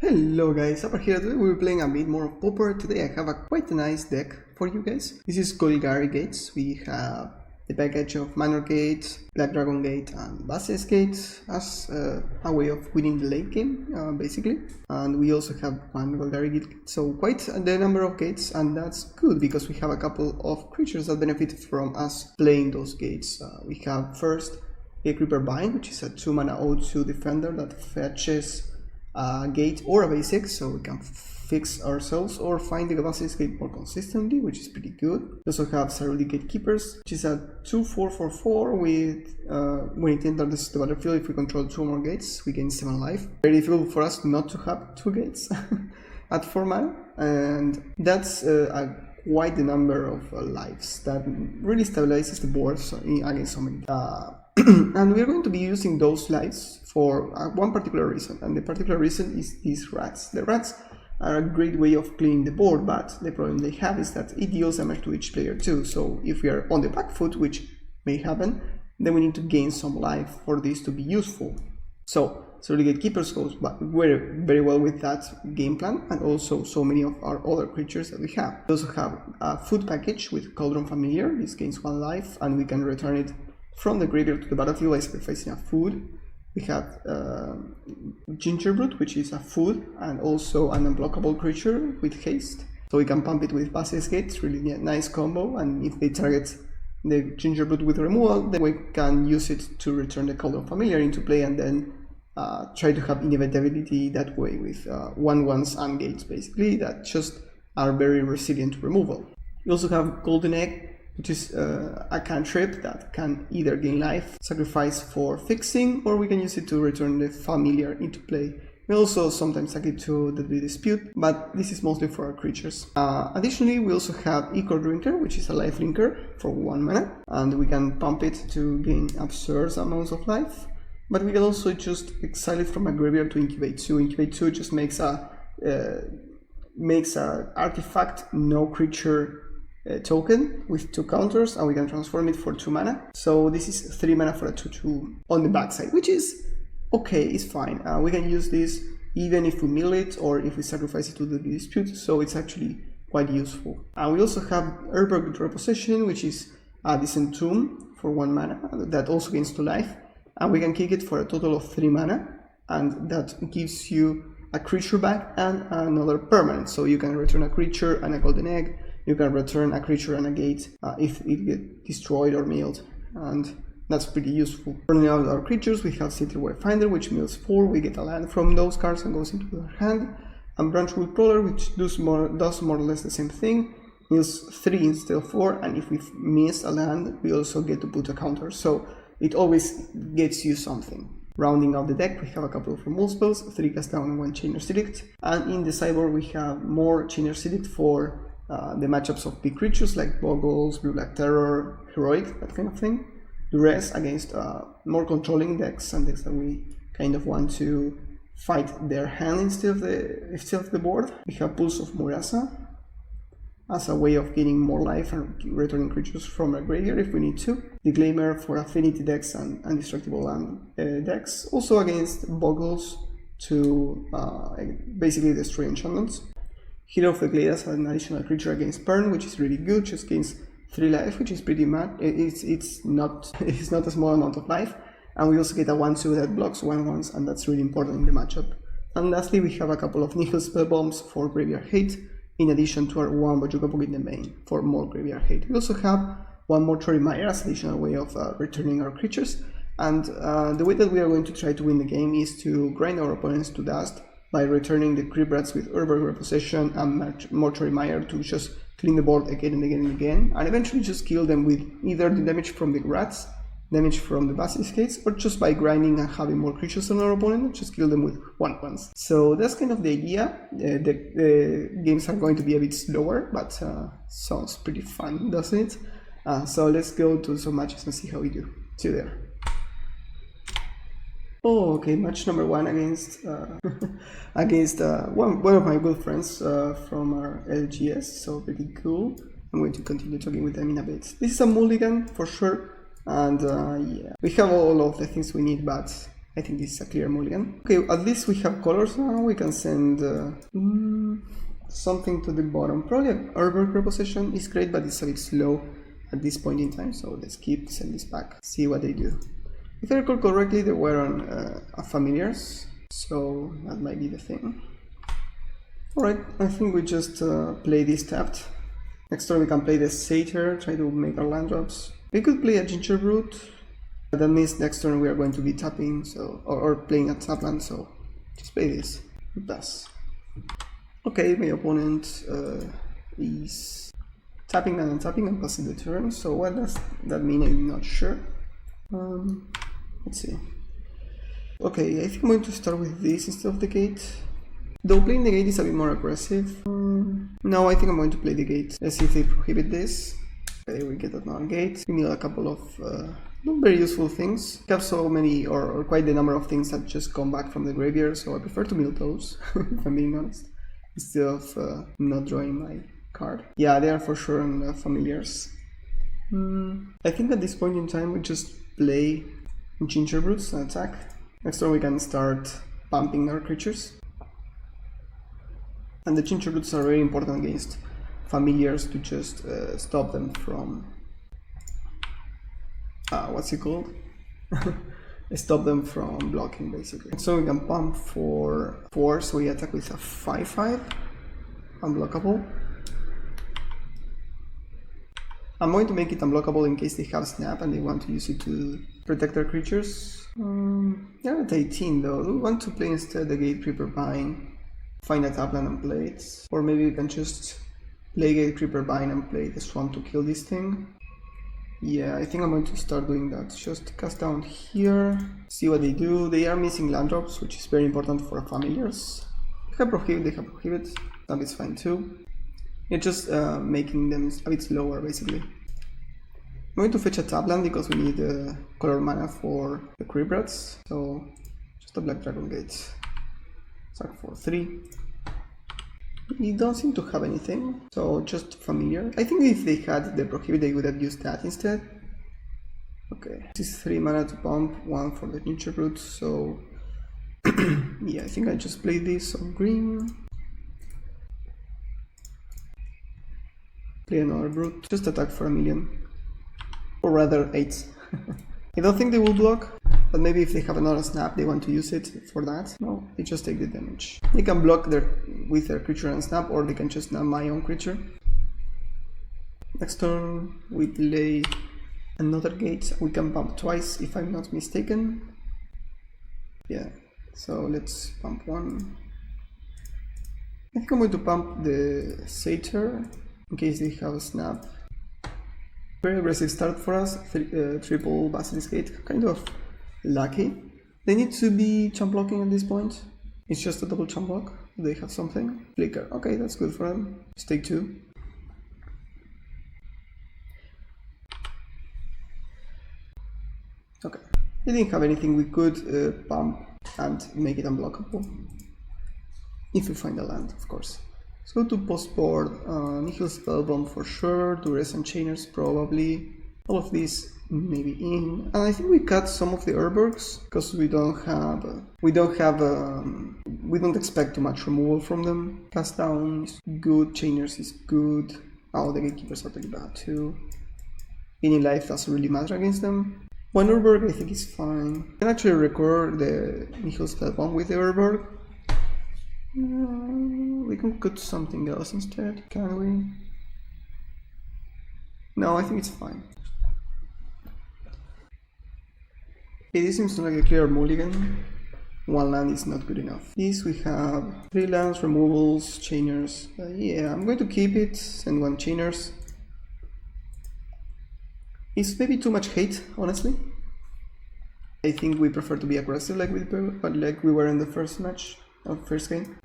Hello guys, Pauper here. Today we're playing a bit more of Pauper. Today I have quite a nice deck for you guys. This is Golgari Gates. We have the package of Manor Gate, Black Dragon Gate and Basis Gate as a way of winning the late game, basically. And we also have one Golgari Gate, so quite the number of gates, and that's good because we have a couple of creatures that benefit from us playing those gates. We have first a Creeper Bind, which is a 2-mana 0/2 defender that fetches a gate or a basic, so we can fix ourselves or find the basic gate more consistently, which is pretty good. We also have Cerulli Gatekeepers, which is a 2/4/4 with when it enters the battlefield, if we control 2 more gates, we gain 7 life. Very difficult for us not to have 2 gates at 4 mana, and that's quite the number of lives that really stabilizes the board against so many. And we are going to be using those lives for one particular reason, and the particular reason is these rats. The rats are a great way of cleaning the board, but the problem they have is that it deals damage to each player too. So if we are on the back foot, which may happen, then we need to gain some life for this to be useful. So Cerulli Gatekeepers goes very well with that game plan, and also so many of our other creatures that we have. We also have a food package with Cauldron Familiar. This gains 1 life, and we can return it from the graveyard to the battlefield by sacrificing a food. We have Gingerbread, which is a food and also an unblockable creature with haste. So we can pump it with Basis Gate. It's really a nice combo, and if they target the Gingerbread with removal, then we can use it to return the Cauldron Familiar into play and then try to have inevitability that way with 1/1s and gates, basically, that just are very resilient to removal. We also have Golden Egg, which is a cantrip that can either gain life, sacrifice for fixing, or we can use it to return the familiar into play. We also sometimes sack it to Deadly Dispute, but this is mostly for our creatures. Additionally, we also have Ichor Drinker, which is a life linker for 1 mana, and we can pump it to gain absurd amounts of life. But we can also just exile it from a graveyard to Incubate 2. Incubate 2 just makes a artifact, no creature token with 2 counters, and we can transform it for 2 mana. So this is 3 mana for a 2/2 on the backside, which is okay, it's fine. We can use this even if we mill it or if we sacrifice it to the dispute, so it's actually quite useful. We also have Urberg Repossession, which is a decent tomb for 1 mana that also gains 2 life, and we can kick it for a total of 3 mana, and that gives you a creature back and another permanent. So you can return a creature and a golden egg. You can return a creature and a gate if it gets destroyed or milled, and that's pretty useful. Running out our creatures, we have City Wayfinder, which mills 4. We get a land from those cards and goes into our hand. And Branchwood Crawler, which does more or less the same thing, mills 3 instead of 4, and if we miss a land, we also get to put a counter. So it always gets you something. Rounding out the deck, we have a couple of removal spells, 3 Cast Down and 1 Chainer Select. And in the sideboard, we have more Chainer Select for the matchups of big creatures like Boggles, Blue-Black Terror, Heroic, that kind of thing. The rest against more controlling decks and decks that we kind of want to fight their hand instead of the board. We have Pulse of Murasa as a way of gaining more life and returning creatures from a graveyard if we need to. The Gleamer for affinity decks and Indestructible Land decks. Also against Boggles to basically destroy enchantments. Hero of the Glade as an additional creature against Burn, which is really good, just gains 3 life, which is pretty mad. It's not a small amount of life. And we also get a 1/2 that blocks 1/1s, and that's really important in the matchup. And lastly, we have a couple of Nihil Spell Bombs for Graveyard Hate, in addition to our 1 Bajuka Book in the main for more Graveyard Hate. We also have 1 Mortuary Mire as additional way of returning our creatures. And the way that we are going to try to win the game is to grind our opponents to dust by returning the Creep Rats with Urberg Repossession and Mortuary Mire to just clean the board again and again and again, and eventually just kill them with either the damage from the rats, damage from the Basis Gates, or just by grinding and having more creatures than our opponent, just kill them with 1/1s. So that's kind of the idea. The games are going to be a bit slower, but sounds pretty fun, doesn't it? So let's go to some matches and see how we do. See you there. Oh, okay, match number 1 against one of my good friends from our LGS, so pretty cool. I'm going to continue talking with them in a bit. This is a mulligan for sure, and yeah, we have all of the things we need, but I think this is a clear mulligan. Okay, at least we have colors now. We can send something to the bottom. Probably an Urberg reposition is great, but it's a bit slow at this point in time. So let's send this back, see what they do. If I recall correctly, they were on familiars, so that might be the thing. Alright, I think we just play this tapped. Next turn we can play the Satyr, try to make our land drops. We could play a Gingerbrute. That means next turn we are going to be tapping, so or playing a tap land, so just play this. Pass. Okay, my opponent is tapping and untapping and passing the turn, so what does that mean? I'm not sure. Let's see. Okay, I think I'm going to start with this instead of the gate. Though playing the gate is a bit more aggressive. No, I think I'm going to play the gate. Let's see if they prohibit this. Okay, we get another gate. We need a couple of not very useful things. We have so many, or quite the number of things that just come back from the graveyard, so I prefer to mill those, if I'm being honest, instead of not drawing my card. Yeah, they are for sure on familiars. I think at this point in time we just play Gingerbrutes and attack. Next turn we can start pumping our creatures. And the Gingerbrutes are very important against familiars to just stop them from... what's it called? Stop them from blocking, basically. So we can pump for 4, so we attack with a 5/5, unblockable. I'm going to make it unblockable in case they have snap and they want to use it to protect their creatures. They're at 18 though. Do we want to play instead the Gate Creeper Vine, find a tapland and play it? Or maybe we can just play Gate Creeper Vine and play the Swamp to kill this thing. Yeah, I think I'm going to start doing that. Just cast down here, see what they do. They are missing land drops, which is very important for familiars. They have prohibit, that is fine too. It's just making them a bit slower, basically. I'm going to fetch a tapland because we need color mana for the Creep Rats, so just a Black Dragon Gate. Sack for 3. We don't seem to have anything, so just familiar. I think if they had the prohibit, they would have used that instead. Okay, this is 3 mana to pump, 1 for the Gingerbrute, so yeah, I think I just played this on green. Play another brute, just attack for 1 million. Or rather 8. I don't think they will block, but maybe if they have another snap, they want to use it for that. No, they just take the damage. They can block with their creature and snap, or they can just snap my own creature. Next turn, we play another gate. We can pump twice, if I'm not mistaken. Yeah, so let's pump 1. I think I'm going to pump the Satyr, in case they have a snap. Very aggressive start for us, triple Basilisk Gate, kind of lucky. They need to be chump blocking at this point. It's just a double chump block. They have something. Flicker, okay, that's good for them. Just take 2. Okay, they didn't have anything. We could pump and make it unblockable. If we find a land, of course. Let's go to post-board, Nihil Spellbomb for sure, Duress and Chainers probably, all of these maybe in, and I think we cut some of the Urbergs, because we don't expect too much removal from them. Cast down is good, Chainers is good, oh the Gatekeepers are pretty bad too. Any life doesn't really matter against them. One Urberg I think is fine. You can actually record the Nihil Spellbomb with the Urberg. We can cut something else instead, can we? No, I think it's fine. This seems like a clear mulligan. 1 land is not good enough. This we have 3 lands, removals, Chainers. Yeah, I'm going to keep it, send 1 Chainers. It's maybe too much hate, honestly. I think we prefer to be aggressive like we were in the first match, first game.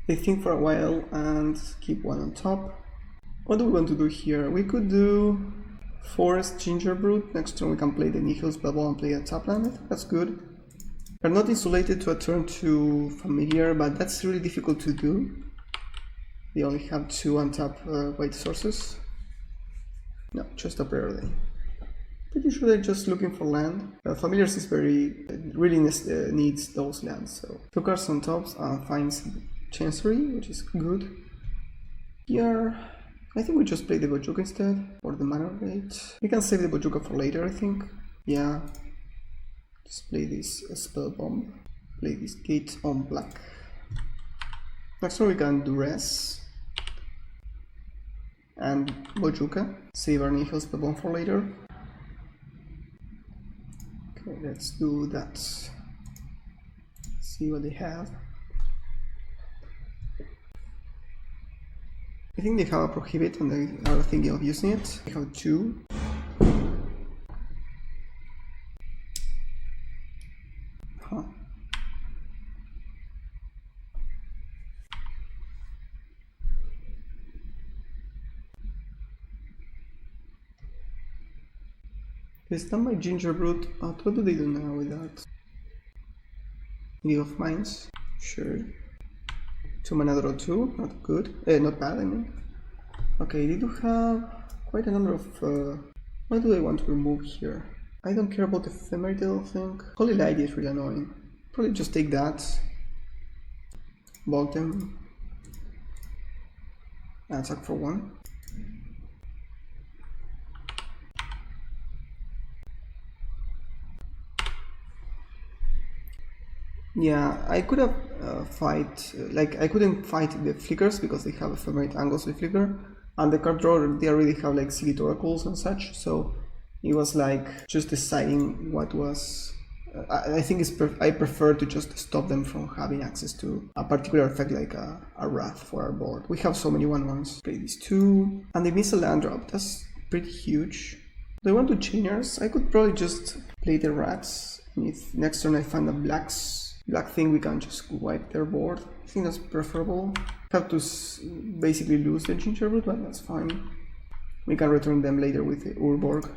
They think for a while and keep 1 on top. What do we want to do here? We could do Forest Gingerbrute. Next turn we can play the Nihil Spellbomb and play a tapland. I think that's good. We're not insulated to a turn 2 familiar, but that's really difficult to do. They only have 2 untapped white sources. No, just a priority. Pretty sure they're just looking for land. Familiars is really needs those lands. So 2 cards on top finds Chancery, which is good. Here, I think we just play the Bojuka instead, or the Mana Gate. We can save the Bojuka for later, I think. Yeah. Just play this Spell Bomb. Play this Gate on black. Next one we can do Res and Bojuka. Save our Nihil Spell Bomb for later. Okay, let's do that. See what they have. I think they have a Prohibit and they are thinking of using it. They have 2. Huh. Is that my Ginger Brute? What do they do now with that? League of Minds? Sure. 2 mana draw 2, not good. Not bad, I mean. Okay, they do have quite a number of... what do I want to remove here? I don't care about Ephemerate, I don't think. Holy Light is really annoying. Probably just take that. Bulk them. And attack for 1. Yeah, I could have I couldn't fight the Flickers because they have Ephemerate Angles with Flicker, and the card draw, they already have like Secret Oracles and such, so it was like just deciding what was... I think I prefer to just stop them from having access to a particular effect like a Wrath for our board. We have so many 1/1s. Play these 2, and they miss a land drop, that's pretty huge. Do I want to Chainers? I could probably just play the Rats, and if next turn I find a black thing, we can just wipe their board. I think that's preferable. Have to basically lose the Ginger Root, but that's fine. We can return them later with the Urborg.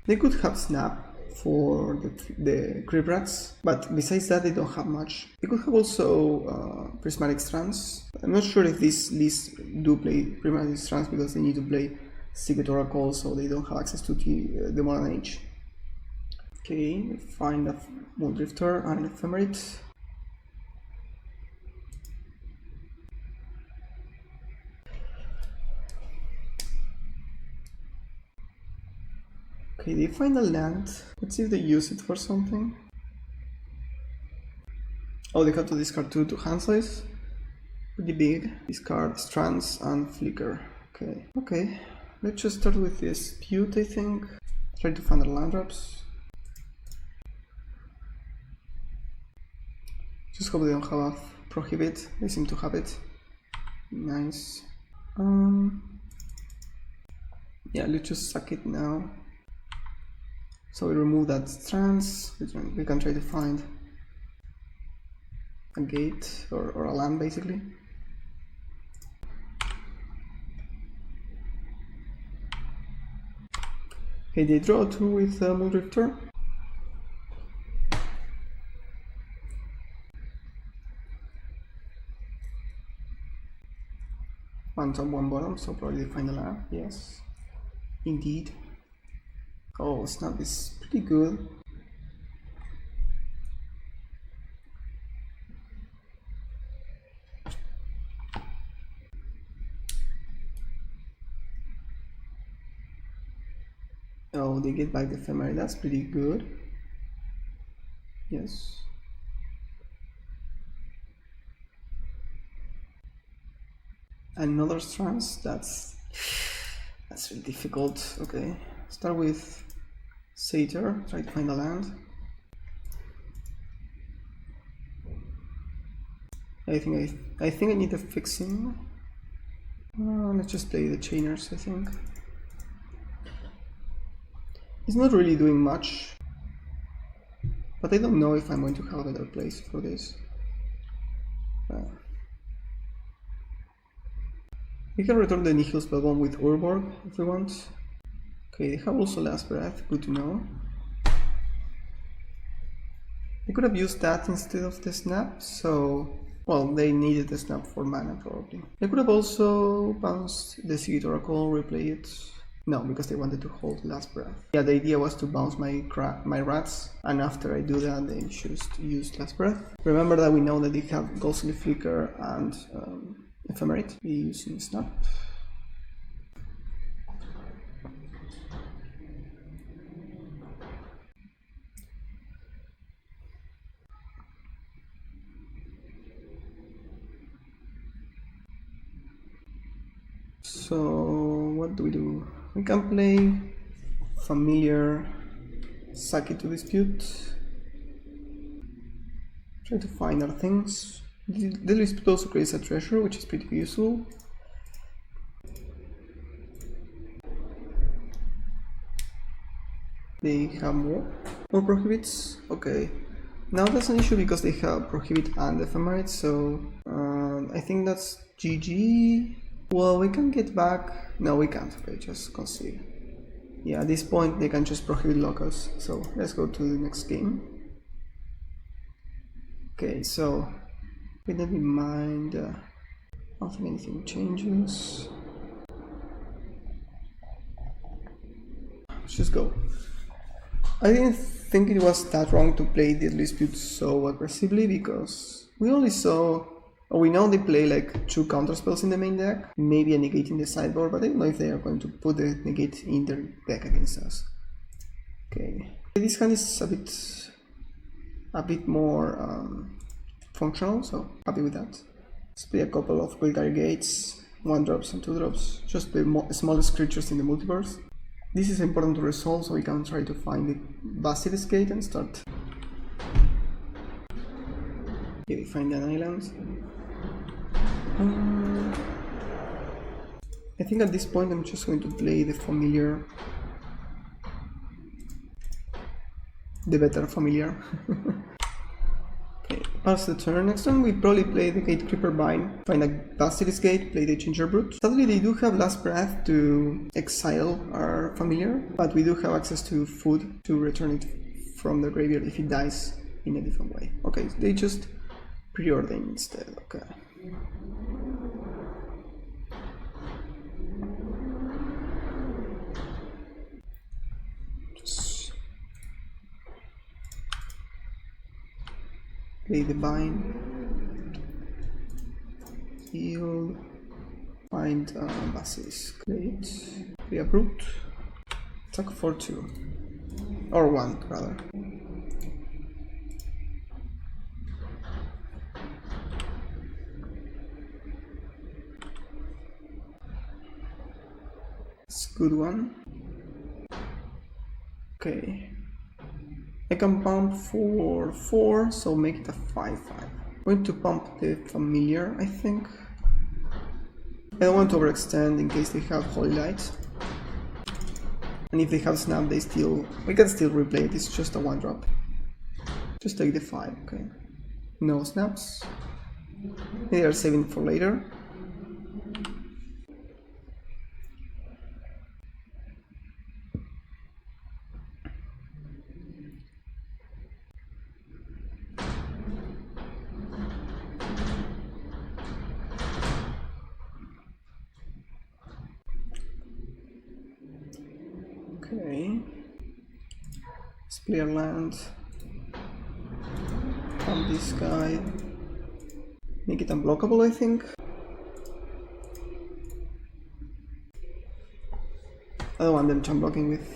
They could have Snap for the Creep Rats, but besides that they don't have much. They could have also Prismatic Strands. I'm not sure if this list do play Prismatic Strands because they need to play Secret Oracle, so they don't have access to the Modern Age. Okay, find a Muldrifter and an Ephemerate. Okay, they find a land. Let's see if they use it for something. Oh, they have to discard 2 to hand size. Pretty big. Discard Strands and Flicker. Okay. Okay. Let's just start with this Dispute, I think. Try to find the land drops. Just hope they don't have a Prohibit. They seem to have it. Nice. Yeah, let's just suck it now. So we remove that Strands. We can try to find a gate or a land basically. Okay, they draw 2 with Muldrifter. One top, 1 bottom, so probably they find a land. Yes, indeed. Oh, Snap is pretty good. Oh, they get back the Ephemerate, that's pretty good. Yes. Another Strands, that's really difficult. Okay, start with Satyr, try to find a land. I think I need a fixing. Let's just play the Chainers, I think. It's not really doing much, but I don't know if I'm going to have a better place for this. We can return the Nihil Spellbomb with Urborg if we want. Okay, they have also Last Breath, good to know. I could have used that instead of the Snap, so Well, they needed the snap for mana probably. They could have also bounced the Secret Oracle, replay it. No, because they wanted to hold Last Breath. Yeah, the idea was to bounce my rats, and after I do that, they choose to use Last Breath. Remember that we know that they have Ghostly Flicker and Ephemerate. We're using Snap. So what do? We can play Familiar, sack it to Dispute, try to find other things. The Dispute also creates a treasure, which is pretty useful. They have more prohibits. Okay, now that's an issue because they have prohibit and ephemerate, so I think that's GG. Well, we can get back. No, we can't. Okay, just concede. Yeah, at this point they can just prohibit locus. So let's go to the next game. Okay, so with that in mind, I don't think anything changes. Let's just go. I didn't think it was that wrong to play the Dispute so aggressively because we only saw. We know they play like 2 counter spells in the main deck, maybe a negate in the sideboard, but I don't know if they are going to put the negate in their deck against us. Okay, this hand is a bit more functional, so happy with that. Let's play a couple of Golgari Gates, 1-drops and 2-drops, just the smallest creatures in the multiverse. This is important to resolve, so we can try to find the Basilisk Gate and start. Okay, we find an island. I think at this point I'm just going to play the Familiar, the better Familiar. Okay, pass the turn. Next turn we probably play the Gatecreeper Bind, find a Basilisk Gate, play the Gingerbrute. Sadly they do have Last Breath to exile our Familiar, but we do have access to food to return it from the graveyard if it dies in a different way. Okay, they just preordain instead. Okay. Just play the bind, heal, find Basilisk Gate, play a Brute, attack for 2, or 1 rather. Good one. Okay, I can pump for 4, so make it a 5/5. I'm going to pump the Familiar, I think. I don't want to overextend in case they have Holy Light. And if they have Snap, we can still replay it. It's just a 1-drop. Just take the 5, okay. No snaps. They are saving for later. Okay, let's play our land, pump this guy, make it unblockable I think. I don't want them jump blocking with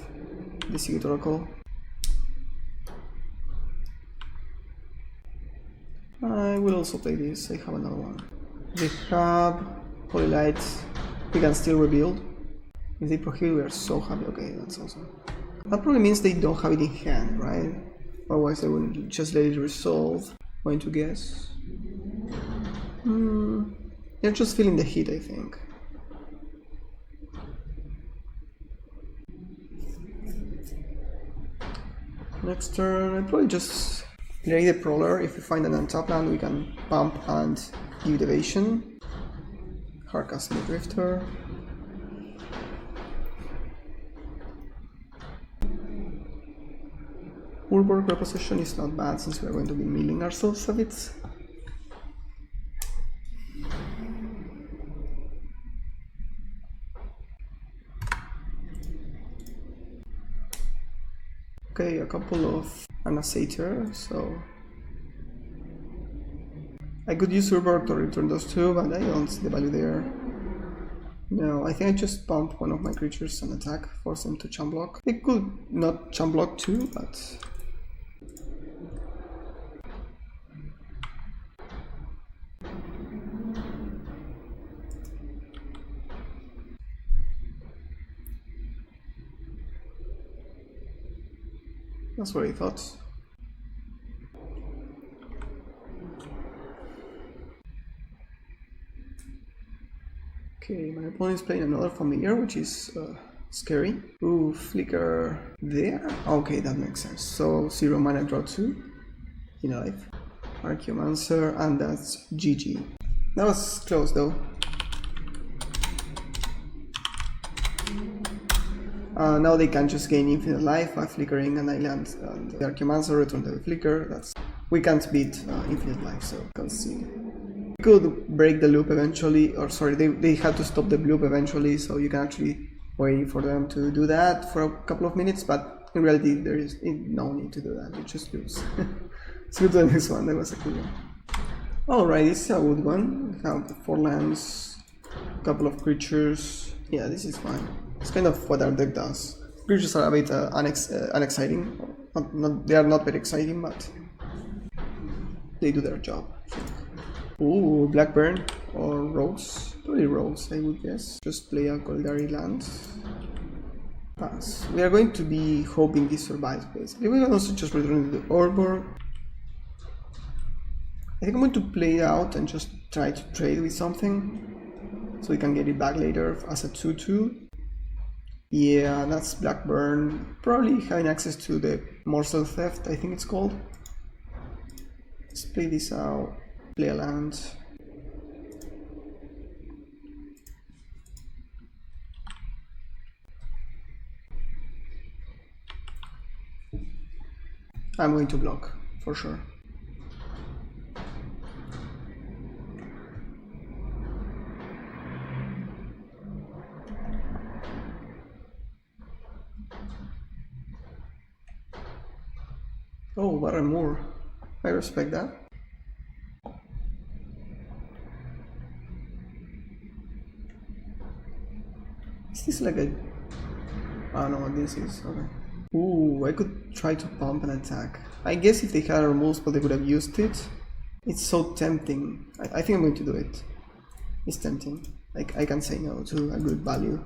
the Secret Oracle. I will also play this, I have another one. They have Holy Lights, we can still rebuild. If they prohibit, we are so happy. Okay, that's awesome. That probably means they don't have it in hand, right? Otherwise, they wouldn't just let it resolve. Going to guess. They're just feeling the heat, I think. Next turn, I probably just play the Prowler. If we find an untapped land, we can pump and give evasion. Hardcast the Drifter. Urborg Reposition is not bad since we are going to be milling ourselves a bit. Okay, a couple of an Satyr, so I could use Urborg to return those two, but I don't see the value there. No, I think I just pump one of my creatures and attack, force them to chump block. It could not chump block too, but that's what I thought. Okay, my opponent is playing another familiar, which is scary. Ooh, flicker there? Okay, that makes sense. So 0 mana, draw 2 in life. Archaeomancer, and that's GG. That was close though. Now they can just gain infinite life by flickering an island, and the Archaeomancer return the flicker. We can't beat infinite life, so let's see. We could break the loop eventually, or sorry, they had to stop the loop eventually, so you can actually wait for them to do that for a couple of minutes, but in reality there is no need to do that, you just lose. It's good on this one, that was a good one. Alright, this is a good one. We have 4 lands, a couple of creatures. Yeah, this is fine. It's kind of what our deck does. Creatures are a bit unexciting. They are not very exciting, but they do their job. Ooh, Blackburn or Rose. Probably Rose, I would guess. Just play a Golgari land. Pass. We are going to be hoping this survives, basically. We can also just return to the Orzhov. I think I'm going to play it out and just try to trade with something, so we can get it back later as a 2-2. Yeah, that's Blackburn. Probably having access to the Morsel Theft, I think it's called. Let's play this out. Play a land. I'm going to block, for sure. Oh, Barrymore. I respect that. Is this like a... I don't know what this is. Okay. Ooh, I could try to pump an attack. I guess if they had a removal spell, they would have used it. It's so tempting. I think I'm going to do it. It's tempting. Like, I can say no to a good value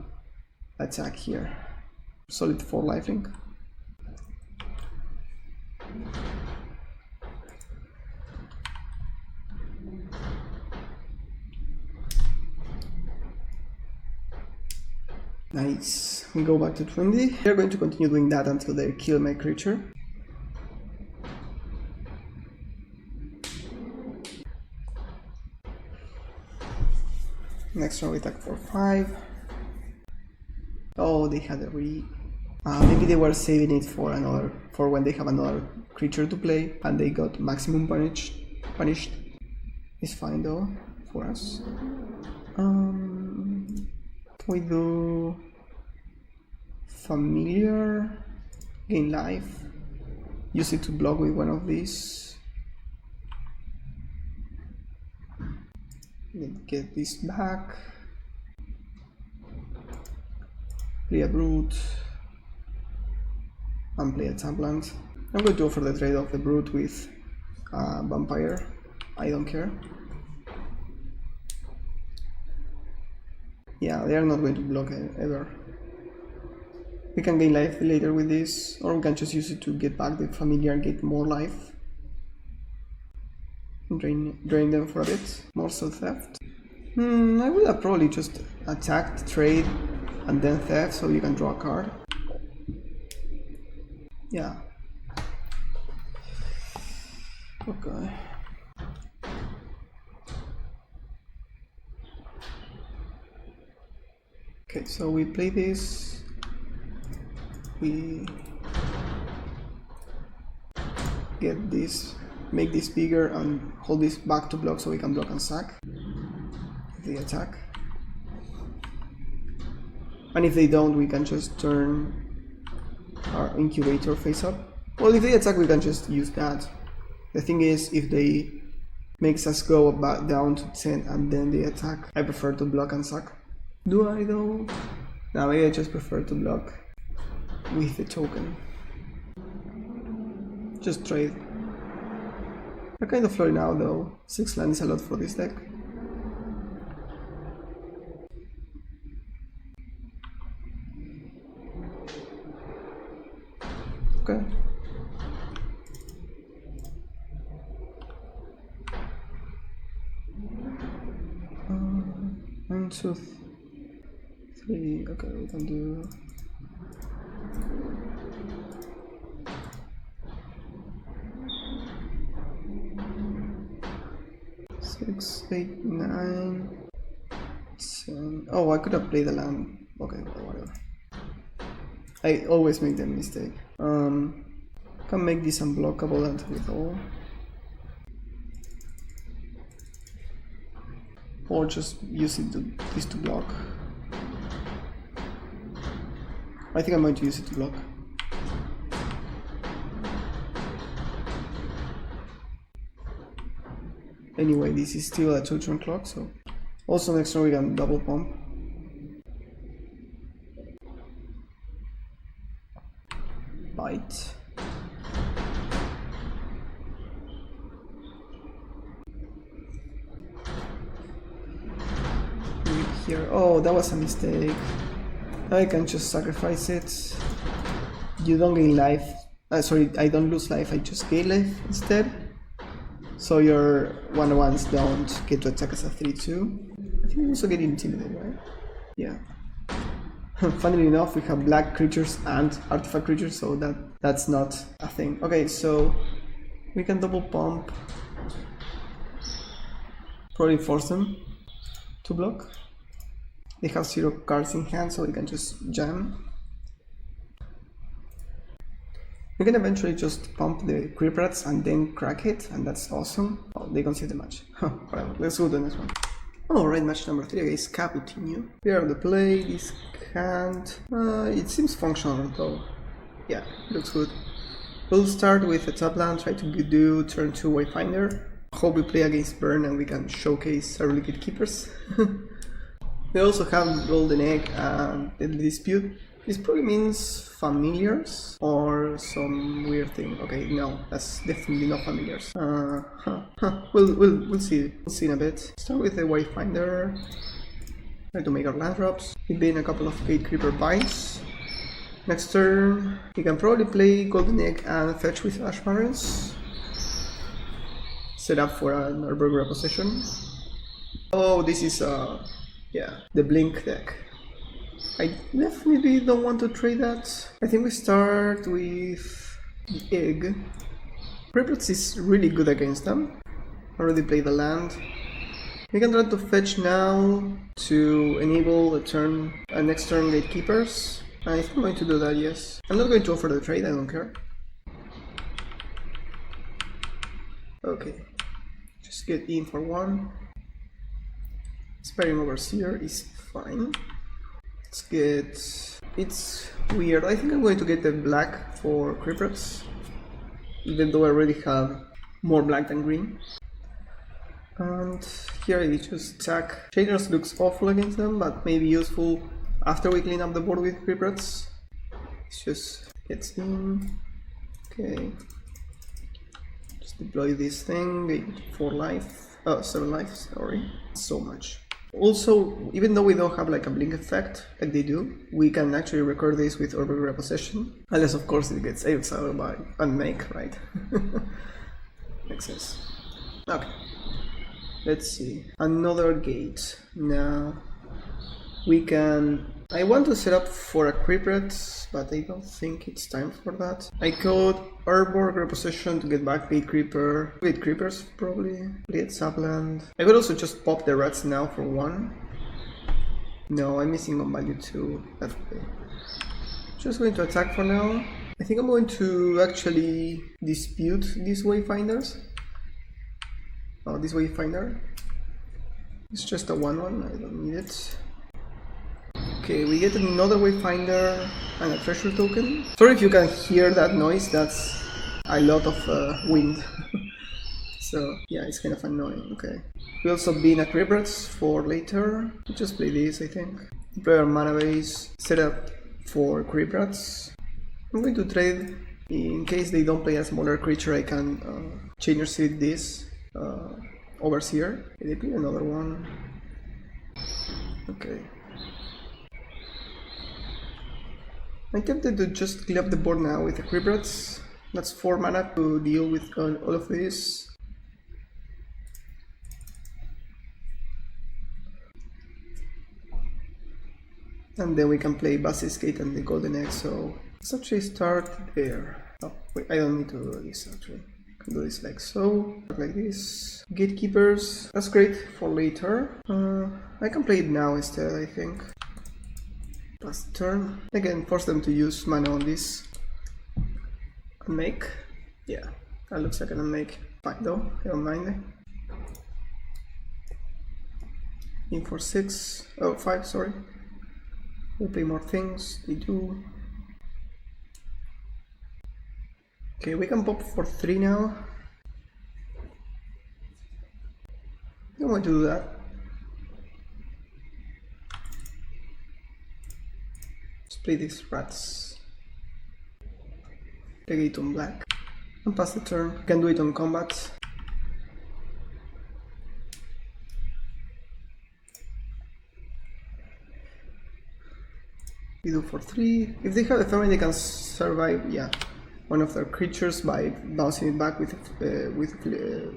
attack here. Solid 4 lifelink. Nice. We go back to 20. They're going to continue doing that until they kill my creature. Next round we attack for 5. Oh, they had a maybe they were saving it for when they have another creature to play, and they got maximum punished. It's fine though for us. We do familiar, gain life, use it to block with one of these. Get this back. Play a brute and play a Tamplant. I'm going to offer the trade of the brute with vampire. I don't care. Yeah, they are not going to block ever. We can gain life later with this, or we can just use it to get back the familiar and get more life. Drain them for a bit. Morsel Theft. I would have probably just attacked, trade, and then theft, so you can draw a card. Yeah. Okay. Okay, so we play this. We get this, make this bigger, and hold this back to block so we can block and sack if they attack. And if they don't, we can just turn our incubator face up. Well, if they attack, we can just use that. The thing is, if they makes us go back down to 10 and then they attack, I prefer to block and sack. Do I though? No, maybe I just prefer to block with the token. Just trade. I kind of floor now though. 6 land is a lot for this deck. Okay. One, two, three. Okay, we can do. Six, 8, 9, 10. Oh, I could have played the land. Okay, whatever. I always make that mistake. Can make this unblockable and with all. Or just use it to this to block. I think I'm going to use it to block. Anyway, this is still a 2-turn clock, so also next turn we can double pump. Bite. Here. Oh, that was a mistake. I can just sacrifice it. You don't gain life. Sorry, I don't lose life, I just gain life instead. So your 1/1s don't get to attack as a 3/2. I think you also get intimidated, right? Yeah. Funnily enough, we have black creatures and artifact creatures, so that's not a thing. Okay, so we can double pump. Probably force them to block. They have 0 cards in hand, so we can just jam. We can eventually just pump the creep rats and then crack it, and that's awesome. Oh, they concede the match. Whatever, let's go to the next one. Alright, match number 3 against Cappuccino. We are the play, this can't... it seems functional though. Yeah, looks good. We'll start with a top land, try to do turn 2 Wayfinder. Hope we play against Burn and we can showcase our liquid keepers. We also have Golden Egg and the Dispute. This probably means familiars or some weird thing. Okay, no, that's definitely not familiars. We'll see. We'll see in a bit. Start with the Wayfinder. Try to make our land drops. We've been a couple of Gate Creeper bites. Next turn, we can probably play Golden Egg and fetch with Ash Barrens. Set up for an Urborg Repossession. Oh, this is yeah, the Blink deck. I definitely don't want to trade that. I think we start with the Egg. Ripples is really good against them. Already played the land. We can try to fetch now to enable a next turn Gatekeepers. I think I'm going to do that, yes. I'm not going to offer the trade, I don't care. Okay, just get in for 1. Sparing Overseer is fine. Let's get... It's weird. I think I'm going to get the black for Crippets, even though I already have more black than green. And here I just attack. Shaders looks awful against them, but maybe useful after we clean up the board with Crippets. It just gets in. Okay. Just deploy this thing. Get 4 life. Oh, 7 life, sorry. So much. Also, even though we don't have like a blink effect like they do, we can actually record this with Urborg Repossession. Unless of course it gets exiled by Unmake, right? Makes sense. Okay. Let's see. Another gate. Now we can... I want to set up for a Creepret, but I don't think it's time for that. I could Urborg Repossession to get back Gate Creeper. Gate Creepers probably. Get Sapland. I could also just pop the rats now for 1. No, I'm missing on value 2. That's okay. Just going to attack for now. I think I'm going to actually dispute these Wayfinders. Oh, this Wayfinder. It's just a 1/1, I don't need it. Okay, we get another wayfinder and a treasure token. Sorry if you can hear that noise, that's a lot of wind. So yeah, it's kind of annoying. Okay. We also bin a Cribrats for later. We'll just play this, I think. Play our mana base, set up for Cribrats. I'm going to trade in case they don't play a smaller creature. I can chainer seed this Overseer. They play another one. Okay. I'm tempted to just clear up the board now with the Cribrats. That's 4 mana to deal with all of this. And then we can play Basis Gate and the Golden Egg, so let's actually start there. Oh, wait, I don't need to do this actually. I can do this like so, like this. Gatekeepers, that's great for later. I can play it now instead, I think. Pass the turn. Again, force them to use mana on this. Unmake. Yeah, that looks like an unmake. Fine though, I don't mind. In for 6, oh 5, sorry. We'll play more things, they do. Okay, we can pop for 3 now. I don't want to do that. Let's play these rats. Take it on black. And pass the turn. Can do it on combat. We do for 3. If they have a family, they can survive, yeah, one of their creatures by bouncing it back with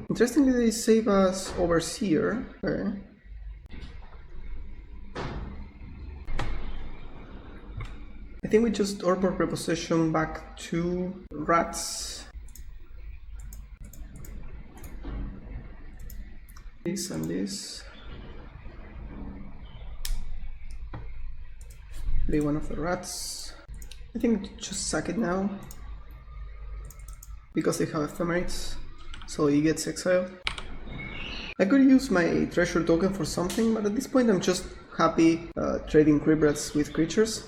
interestingly, they save us Overseer. Okay. I think we just Orb of Repossession back to rats. This and this. Play one of the rats. I think just sack it now. Because they have ephemeris, so he gets exiled. I could use my treasure token for something, but at this point I'm just happy trading Cribrats with creatures.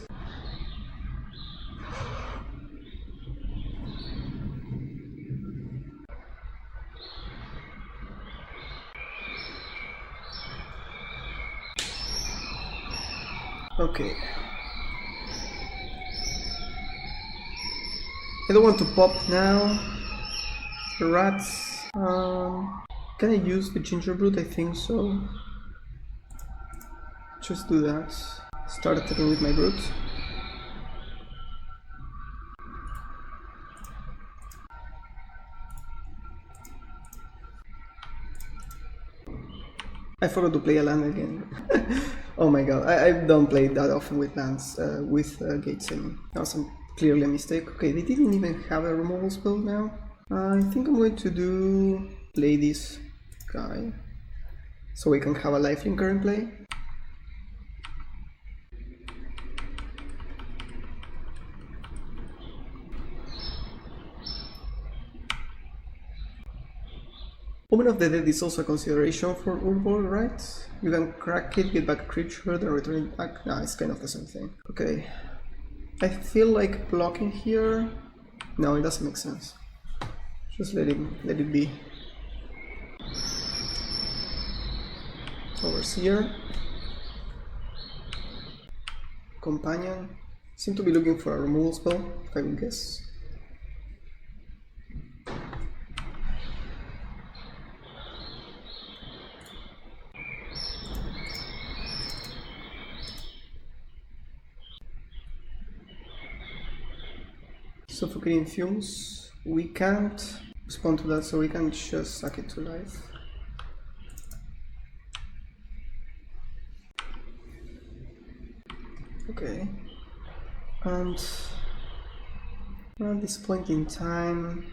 Okay. I don't want to pop now. The rats. Can I use the ginger brute? I think so. Just do that. Start attacking with my brute. I forgot to play a land again. Oh my god, I don't play that often with lands, with gates, I mean. That was clearly a mistake. Okay, they didn't even have a removal spell now. I think I'm going to play this guy, so we can have a lifelinker in play. Omen of the Dead is also a consideration for Urborg, right? You can crack it, get back a creature, then return it back. Nah, it's kind of the same thing. Okay. I feel like blocking here. No, it doesn't make sense. Just let it be. Overseer. Companion. Seem to be looking for a removal spell, I would guess. Suffocating fumes. We can't respond to that, so we can just suck it to life. Okay. And at this point in time,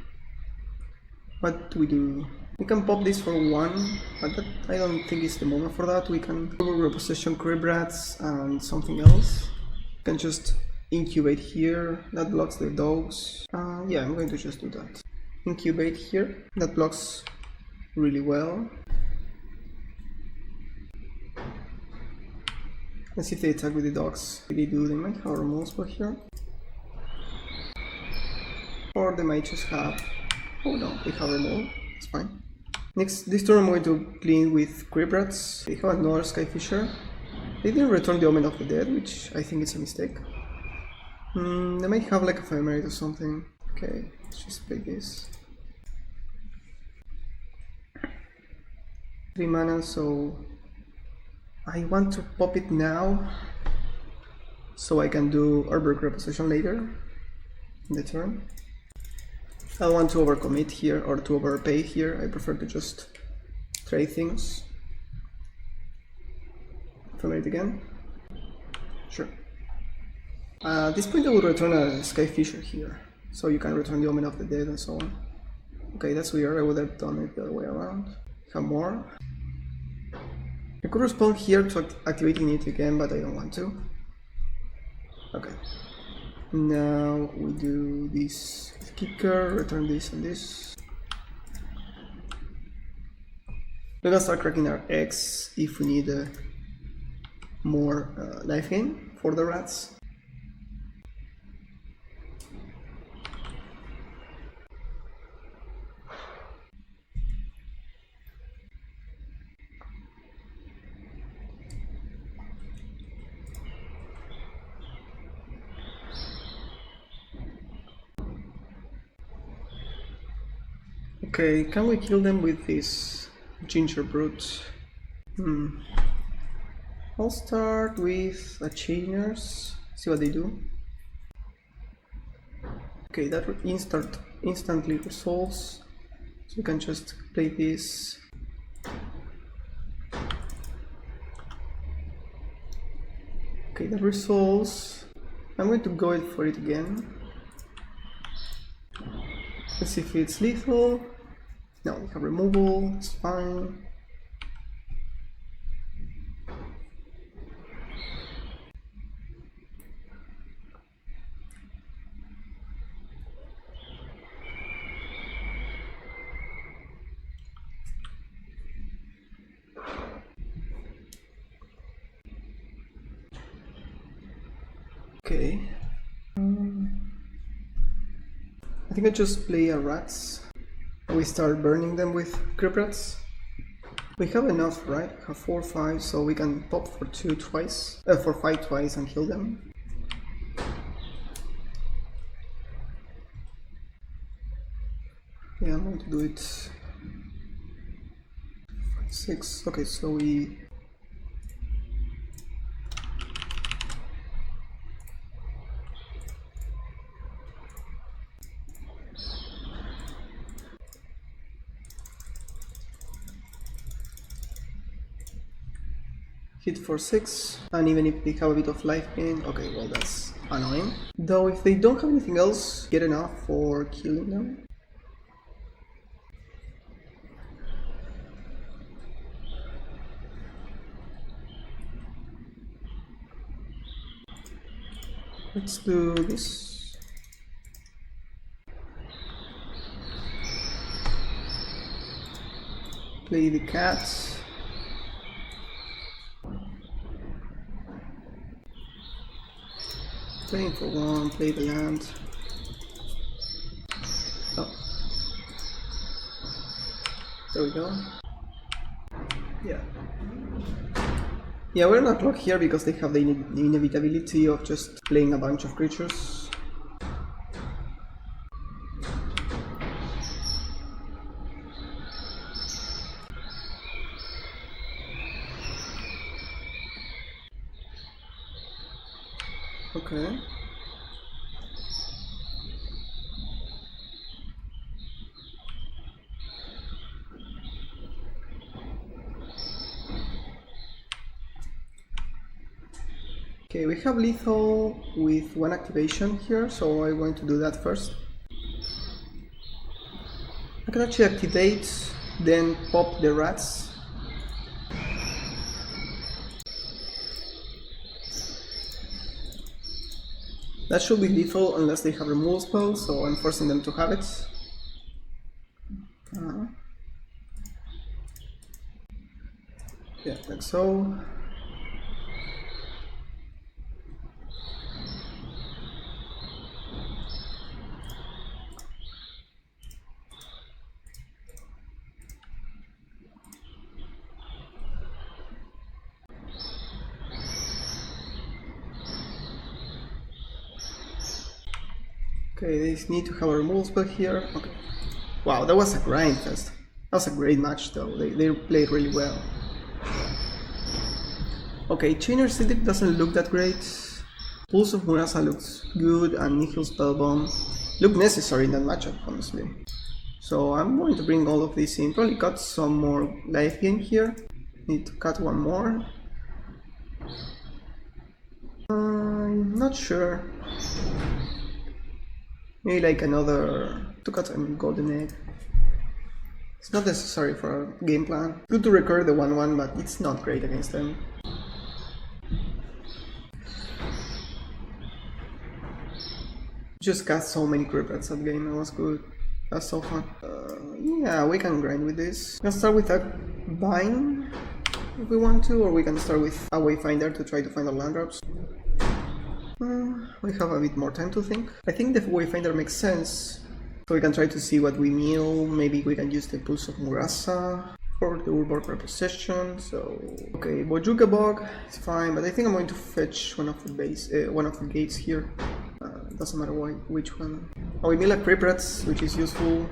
what do we do? We can pop this for 1, but that, I don't think it's the moment for that. We can repossession Cribrats and something else. We can just incubate here, that blocks the dogs. Yeah, I'm going to just do that. Incubate here, that blocks really well. Let's see if they attack with the dogs. If they do, they might have a removal spell here. Or they might just have... Oh no, they have removal. It's fine. Next, this turn I'm going to clean with Creep Rats. They have another Skyfisher. They didn't return the Omen of the Dead, which I think is a mistake. They might have like Ephemerate or something. Okay, let's just play this. 3 mana, so I want to pop it now so I can do Urberg Reposition later in the turn. I don't want to overcommit here or to overpay here. I prefer to just trade things. Ephemerate again. Sure. At this point I would return a Skyfisher here, so you can return the Omen of the Dead and so on. Okay, that's weird, I would have done it the other way around. Have more. I could respond here to activating it again, but I don't want to. Okay. Now we do this kicker, return this and this. We're gonna start cracking our eggs if we need more life gain for the rats. Okay, can we kill them with this ginger brute? I'll start with a chainers, see what they do. Okay, that instantly resolves, so we can just play this. Okay, that resolves. I'm going to go for it again. Let's see if it's lethal. No, we have removal, it's fine. Okay. I think I just play a rats. We start burning them with Creep Rats. We have enough, right? We have 4 or 5, so we can pop for 2 twice, for 5 twice and kill them. Yeah, I'm going to do it 6. Okay, so we hit for 6, and even if they have a bit of life gain, okay, well that's annoying. Though if they don't have anything else, get enough for killing them. Let's do this. Play the cats. Playing for 1, play the land. Oh. There we go. Yeah. Yeah, we're not locked here because they have the inevitability of just playing a bunch of creatures. Okay. Okay, we have lethal with 1 activation here, so I'm going to do that first. I can actually activate, then pop the rats. That should be lethal unless they have removal spell, so I'm forcing them to have it. Yeah, like so. Okay, they need to have a removal spell here. Okay. Wow, that was a grind fest. That was a great match though. They played really well. Okay, Chainer Syndic doesn't look that great. Pulse of Murasa looks good, and Nihil Spellbomb look necessary in that matchup, honestly. So I'm going to bring all of this in. Probably cut some more life gain here. Need to cut one more. I'm not sure. Maybe like another to cut a golden egg. It's not necessary for a game plan. Good to recur the 1-1, but it's not great against them. Just got so many crippets that game, it was good. That's so fun. Yeah, we can grind with this. We can start with a bind if we want to, or we can start with a Wayfinder to try to find our land drops. We have a bit more time to think. I think the Wayfinder makes sense, so we can try to see what we mill. Maybe we can use the Pulse of Murasa for the Urborg Repossession. So okay, Bojuka Bog is fine, but I think I'm going to fetch one of the gates here. Doesn't matter which one. Oh, we mill a Criprats, which is useful.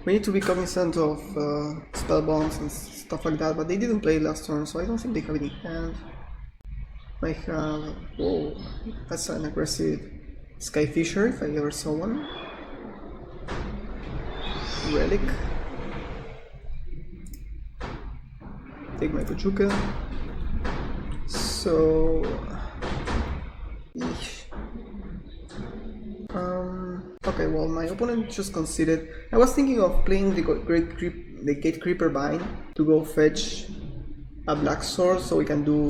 We need to be cognizant of spell bombs and stuff like that, but they didn't play last turn, so I don't think they have any hand. I have... whoa, that's an aggressive Skyfisher if I ever saw one. Relic. Take my Pachuca. So... okay, well, my opponent just conceded. I was thinking of playing the Gate Creeper Bind to go fetch a Black Sword, so we can do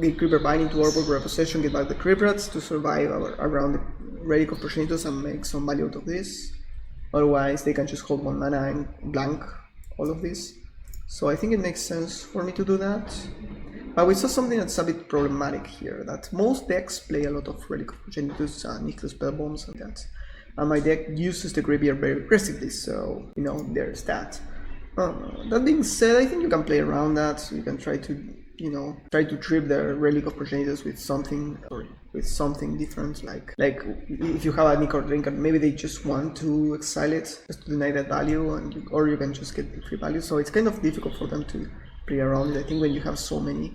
Gate Creeper Bind into Urborg Repossession, get back the Criprats to survive around the Relic of Progenitus and make some value out of this. Otherwise, they can just hold 1 mana and blank all of this. So I think it makes sense for me to do that. But we saw something that's a bit problematic here, that most decks play a lot of Relic of Progenitus and Nihil Spellbombs and that. And my deck uses the graveyard very aggressively, so, you know, there's that. That being said, I think you can play around that. You can try to, you know, trip the Relic of Progenitus with something, or with something different, like if you have a Nick or Drinker, maybe they just want to exile it, just to deny that value, and or you can just get the free value. So it's kind of difficult for them to play around it, I think, when you have so many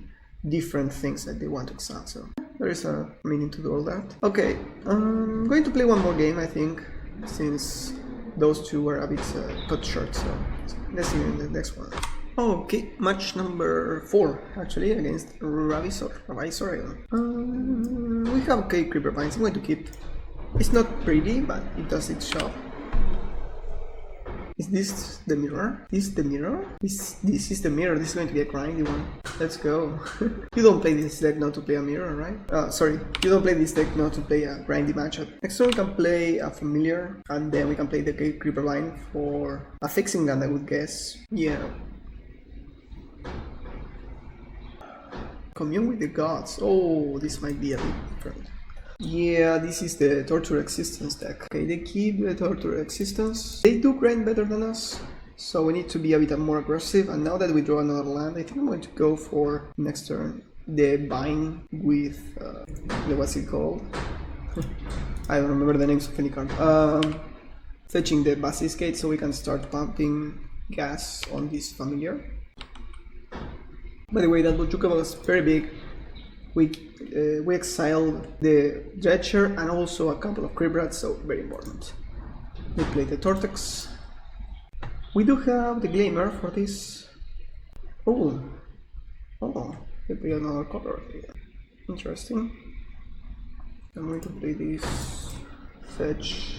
different things that they want to exile, so there is a meaning to do all that. Okay, I'm going to play one more game, I think, since those two were a bit cut short, so let's see in the next one. Okay, match number 4, actually, against Ravisor. We have okay Creeper Vines. I'm going to keep. It's not pretty, but it does its job. Is this the mirror? This is the mirror? This is the mirror. This is going to be a grindy one. Let's go. You don't play this deck not to play a mirror, right? Sorry, you don't play this deck not to play a grindy matchup. Next turn we can play a familiar, and then we can play the Creeper Vine for a fixing land, I would guess. Yeah. Commune with the Gods. Oh, this might be a bit different. Yeah, this is the Torture Existence deck. Okay, they keep the Torture Existence. They do grind better than us, so we need to be a bit more aggressive. And now that we draw another land, I think I'm going to go for next turn the Bind with what's it called? I don't remember the names of any card. Fetching the Basilisk Gate so we can start pumping gas on this familiar. By the way, that Bojuka was very big. We exiled the Dredger and also a couple of Cribrats, so very important. We play the Tortex. We do have the Glimmer for this. Oh, they play another color here. Interesting. I'm going to play this fetch.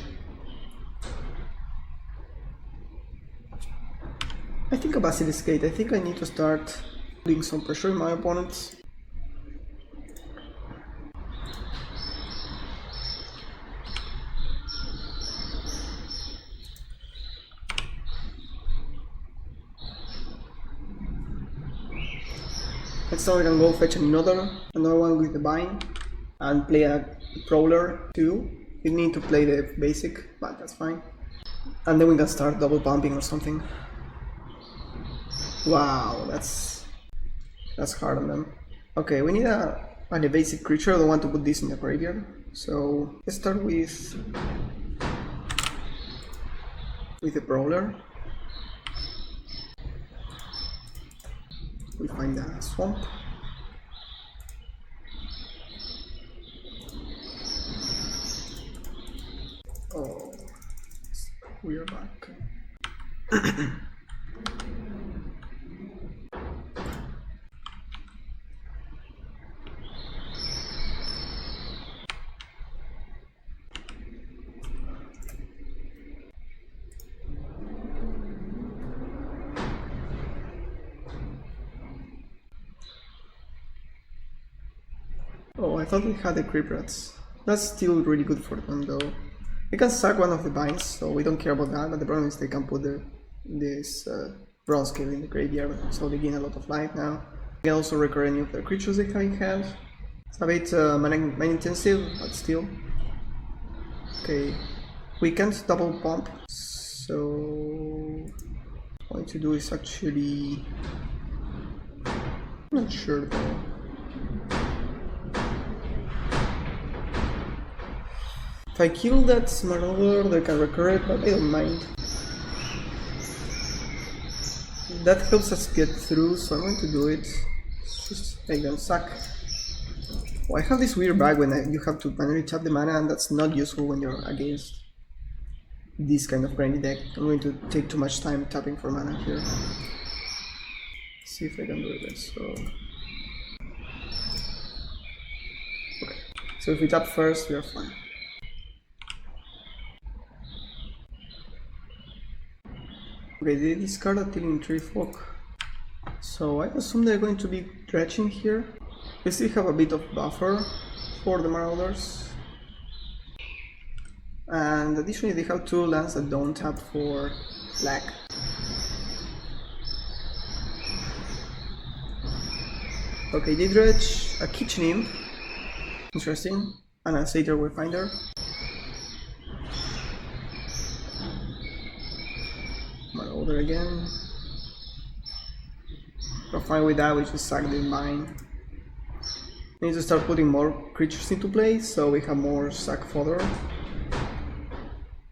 I think a Basilisk Gate. I think I need to start putting some pressure on my opponents. Next time we can go fetch another one with the Bind and play a Prowler too. We need to play the basic, but that's fine. And then we can start double pumping or something. Wow, that's hard on them. Okay, we need a basic creature. I don't want to put this in the graveyard. So let's start with the brawler. We find a swamp. Oh, we are back. Oh, I thought we had the creep rats. That's still really good for them though. They can sack one of the binds, so we don't care about that, but the problem is they can put this bronze scale in the graveyard, so they gain a lot of life now. They can also recur any of their creatures they can have. It's a bit mana intensive, but still. Okay, we can't double pump, so what I want to do is actually... I'm not sure though. If I kill that Marauder, they can recur it, but I don't mind. That helps us get through, so I'm going to do it. Just make them suck. Oh, I have this weird bug when you have to manually tap the mana, and that's not useful when you're against this kind of grindy deck. I'm going to take too much time tapping for mana here. Let's see if I can do it. So, okay. So if we tap first, we are fine. Okay, they discard a Tilling Tree Folk, so I assume they're going to be dredging here. We still have a bit of buffer for the Marauders, and additionally they have 2 lands that don't tap for black. Okay, they dredge a Kitchen Imp, interesting, and a Satyr Wayfinder. Marauder again. We're fine with that, we just sack the mine. We need to start putting more creatures into play, so we have more sack fodder.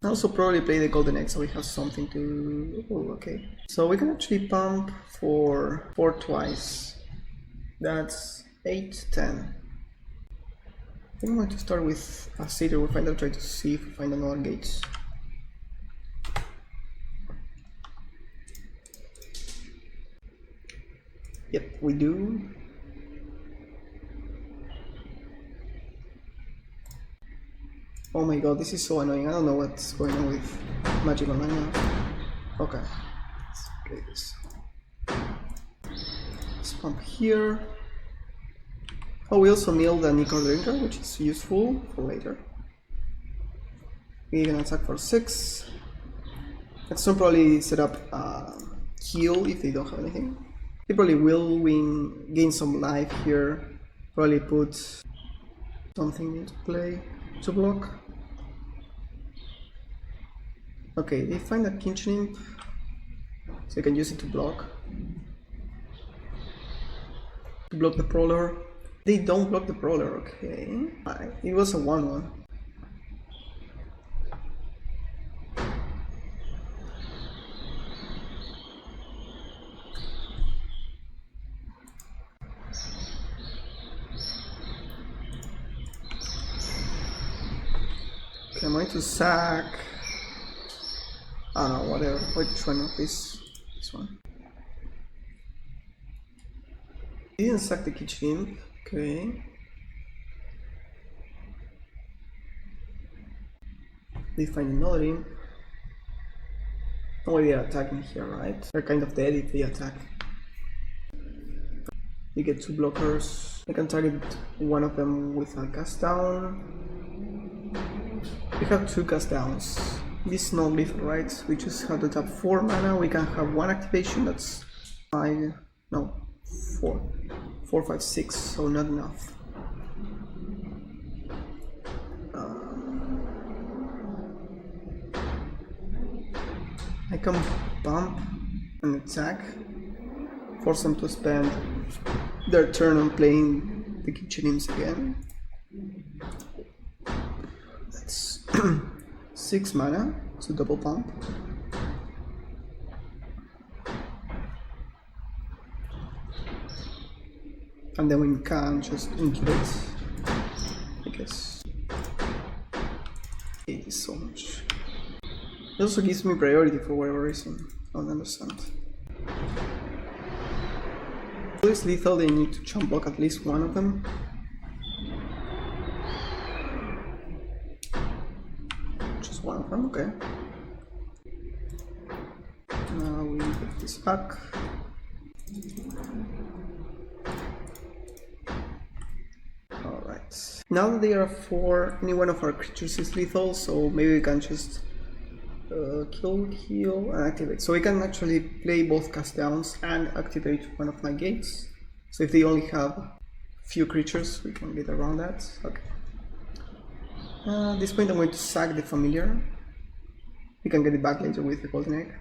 Also probably play the Golden Egg, so we have something to... Oh, okay. So we can actually pump for 4 twice. That's 8, 10. I think I'm going to start with a Satyr Wayfinder, try to see if we find another gate. Yep, we do. Oh my god, this is so annoying. I don't know what's going on with Magic Online now. Okay, let's play this. Let's pump here. Oh, we also milled a Nicor Drinker, which is useful for later. We can attack for 6. Let's probably set up heal if they don't have anything. They probably will gain some life here, probably put something into play to block. Okay, they find a Kitchen Imp, so they can use it to block. To block the Prowler. They don't block the Prowler, okay. It was a 1-1. Okay, I'm going to sack... I don't know, whatever. Which one of this one? He didn't sack the Kitchen Imp. Okay. They find another imp. Oh, they are attacking here, right? They're kind of dead if they attack. You get 2 blockers. I can target one of them with a cast down. We have 2 cast downs. This is not lethal, right? We just have to tap 4 mana. We can have 1 activation. That's 5. No, 4. 4, 5, 6. So not enough. I can bump and attack. Force them to spend their turn on playing the Kitchen Imps again. 6 mana to double pump. And then we can just incubate, I guess. It is so much. It also gives me priority for whatever reason. I don't understand. If it's lethal, they need to chump block at least one of them. Just one of them, okay. Now we put this back. Alright. Now that they are 4, any one of our creatures is lethal, so maybe we can just kill, and activate. So we can actually play both cast downs and activate one of my gates. So if they only have few creatures, we can get around that. Okay. At this point I'm going to sack the familiar. We can get it back later with the golden egg.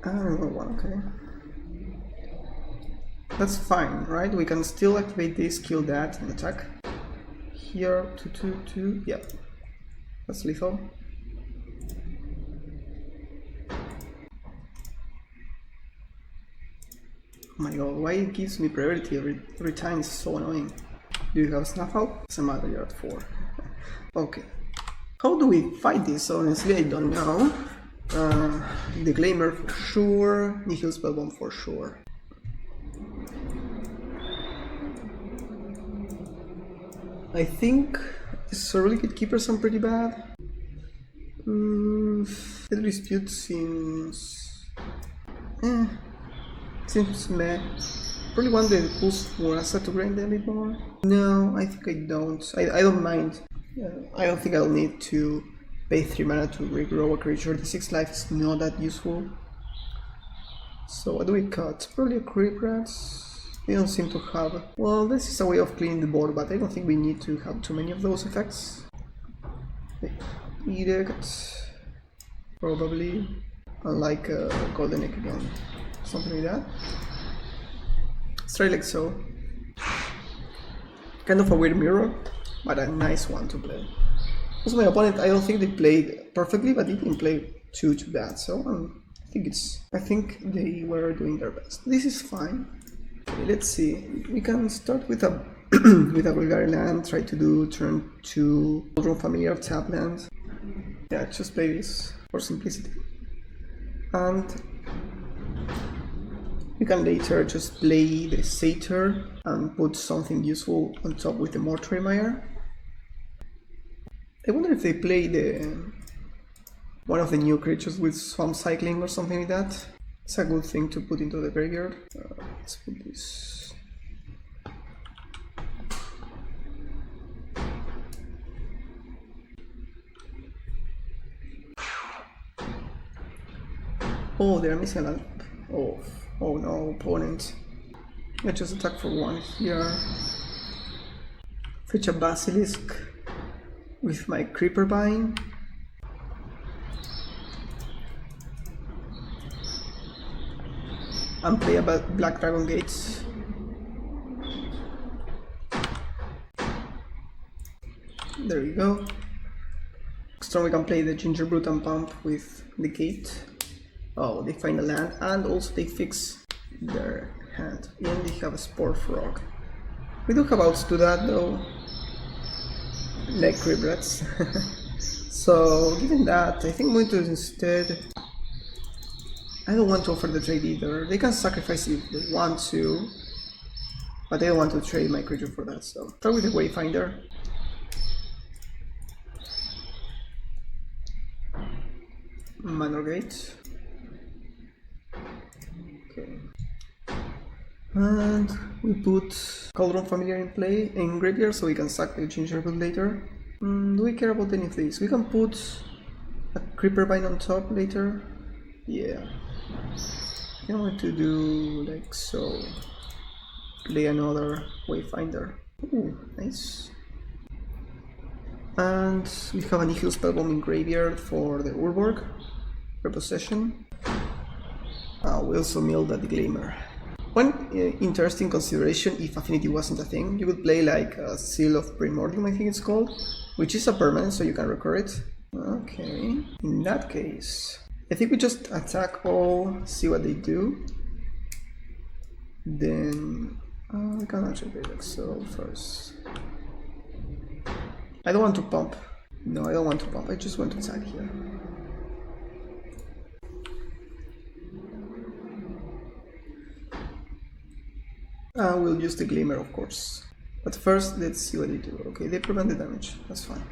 Another one, okay. That's fine, right? We can still activate this, kill that, and attack. Here, 2/2/2, yeah. That's lethal. Oh my god, why it gives me priority every time? It's so annoying. Do you have Snuff Out? Doesn't matter, you're at 4. Okay. How do we fight this? Honestly, I don't know. The Glamour for sure, Nihil Spellbomb for sure. I think Cerulean Keepers are pretty bad. The Dispute seems... seems meh. Probably want the boost for Asa to grind a bit more. No, I think I don't. I don't mind. I don't think I'll need to pay 3 mana to regrow a creature. The 6 life is not that useful. So what do we cut? Probably a Creep Rats. They don't seem to have... Well, this is a way of cleaning the board, but I don't think we need to have too many of those effects. Edict. Probably. Unlike Golden Egg again. Something like that. Let's try like so. Kind of a weird mirror, but a nice one to play. Also, my opponent, I don't think they played perfectly, but they didn't play too bad, so I think they were doing their best. This is fine. Okay, let's see. We can start with a with a Bulgari land, try to do turn 2 Orzhov Familiar tap land. Yeah, just play this for simplicity. And you can later just play the Satyr and put something useful on top with the Mortuary Mire. I wonder if they play one of the new creatures with Swamp Cycling or something like that. It's a good thing to put into the graveyard. Let's put this. Oh, they're missing a lamp. Oh no, opponent. I just attack for 1 here. Fetch a Basilisk with my Creeper Vine. And play a Black Dragon Gates. There we go. Next turn we can play the Gingerbrute and pump with the gate. Oh, they find a land and also they fix their hand. And they have a Spore Frog. We do have outs to that though. Like Creep Rats. So, given that, I think I'm going to instead... I don't want to offer the trade either. They can sacrifice if they want to, but I don't want to trade my creature for that, so start with the Wayfinder. Manor Gate. Okay. And we put Cauldron Familiar in graveyard so we can sack the Gingerbrute later. Do we care about any of these? We can put a Creeper Vine on top later. Yeah. I'm going to do like so. Play another Wayfinder. Ooh, nice. And we have a Nihil Spellbomb in graveyard for the Urborg. Repossession. We also milled at the Glamour. One interesting consideration, if affinity wasn't a thing, you could play like a Seal of Primordium, I think it's called, which is a permanent, so you can recur it. Okay, in that case, I think we just attack all, see what they do. Then we can actually play like so first. I don't want to pump. No, I don't want to pump. I just want to attack here. We'll use the Glimmer, of course. But first, let's see what they do. Okay, they prevent the damage. That's fine.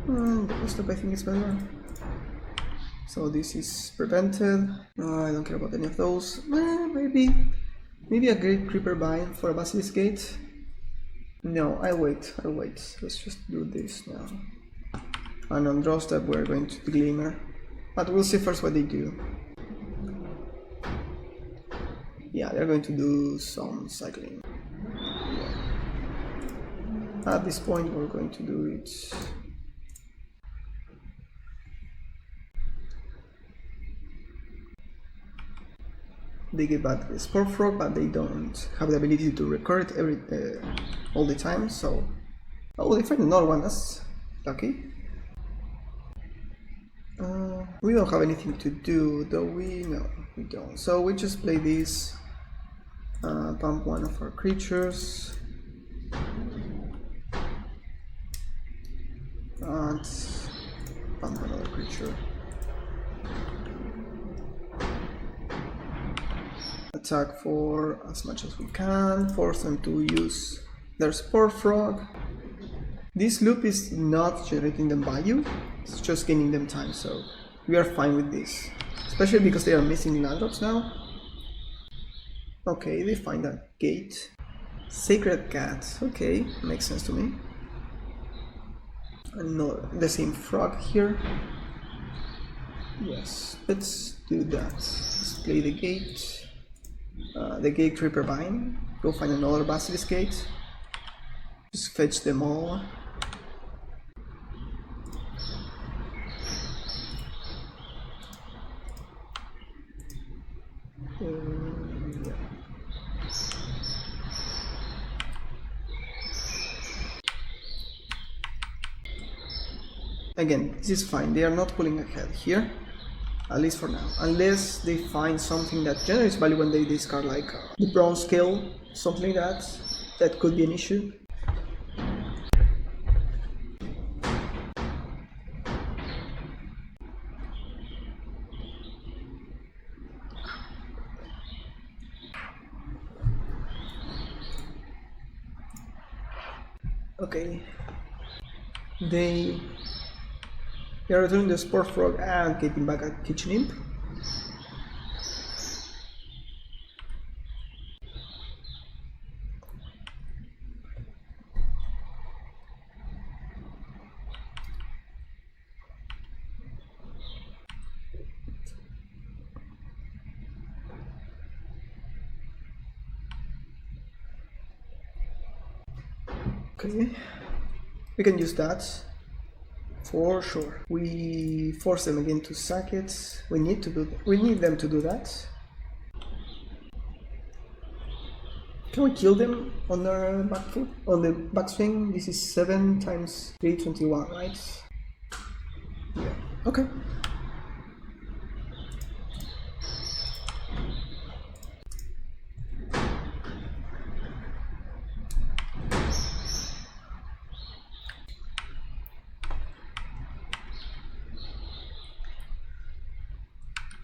The stop, I think, is better. So this is prevented. I don't care about any of those. Maybe a Great Creeper Bind for a Basilisk Gate. No, I'll wait. Let's just do this now. And on draw step we're going to Glimmer. But we'll see first what they do. Yeah, they're going to do some cycling. Yeah. At this point we're going to do it. They get back the Spore Frog, but they don't have the ability to recur it all the time, so... Oh, they find another one, that's lucky. We don't have anything to do, do we? No, we don't. So we just play this, pump one of our creatures, and pump another creature. Attack for as much as we can, force them to use their Spore Frog. This loop is not generating them value, it's just gaining them time, so we are fine with this. Especially because they are missing land drops now. Okay, they find a gate. Sacred Cat, okay, makes sense to me. Another, the same frog here. Yes, let's do that. Let's play the gate. The Gate Creeper Bind. Go find another Basilisk Gate. Just fetch them all. Yeah. Again, this is fine. They are not pulling ahead here. At least for now, unless they find something that generates value when they discard, like the Bronze Scale, something like that. That could be an issue. Okay, they are returning the Spore Frog and getting back at Kitchen Imp. Okay, we can use that. For sure. We force them again to sack it. We need them to do that. Can we kill them on their back foot? On the backswing? This is 7 times 321, right? Yeah. Okay.